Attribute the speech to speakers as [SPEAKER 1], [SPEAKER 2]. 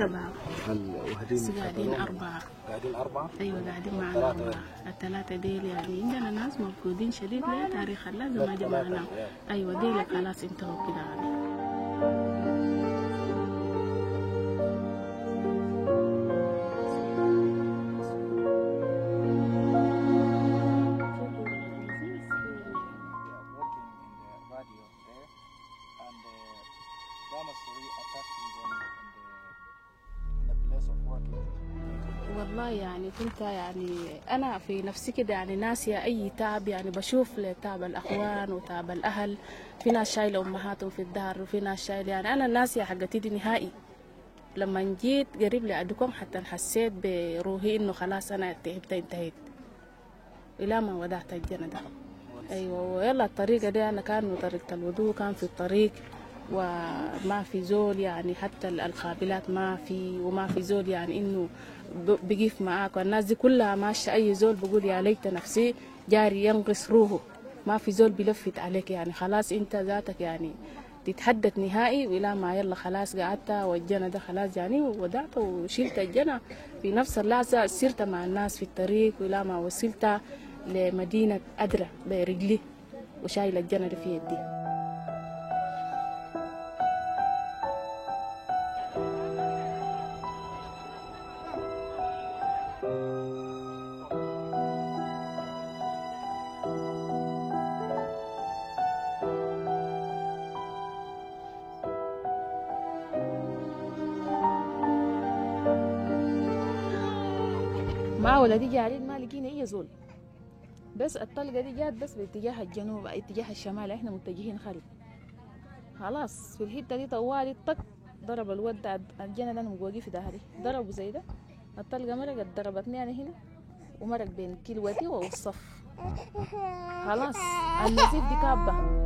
[SPEAKER 1] 7. بس قاعدين 4.
[SPEAKER 2] قاعدين 4؟
[SPEAKER 1] أيوة قاعدين معنا 4. الثلاثة ديل يعني عندنا ناس موجودين شديد لها تاريخ لازم ما جمعناهم. أيوة ديل خلاص انتهوا كده يعني. والله يعني كنت يعني أنا في نفسي كده يعني ناسية أي تعب، يعني بشوف تعب الأخوان وتعب الأهل. في ناس شايلة أمهاتهم في الدار وفي ناس شايلة، يعني أنا ناسية حقتي دي نهائي. لما جيت قريب لأدكم حتى حسيت بروحي إنه خلاص أنا تعبت انتهيت إلى ما ودعت الجنة ده. أيوة ويلا الطريقة دي أنا كان طريقة الوضوء كان في الطريق وما في زول، يعني حتى القابلات ما في، وما في زول يعني إنه بقيف معاك. والناس دي كلها ماشية أي زول بقول يا ليت نفسي جاري ينقص روحه، ما في زول بلفت عليك، يعني خلاص أنت ذاتك يعني تتحدد نهائي وإلى ما يلا خلاص قعدت والجنة ده خلاص يعني ودعت وشلت الجنة في نفس اللحظة. سرت مع الناس في الطريق وإلى ما وصلت لمدينة أدرى برجلي وشايل الجنة في يدي. مع ولدي جارين ما لقينا اي زول، بس الطلقه دي جات بس باتجاه الجنوب اتجاه الشمال، احنا متجهين خلف. خلاص في الحته دي طوالي طق ضرب الود الجنة ده انا واقف في ظهري، ضربه زي ده. الطلقه مرقت ضربتني انا هنا ومرق بين كلوتي والصف. خلاص النزيف دي كابه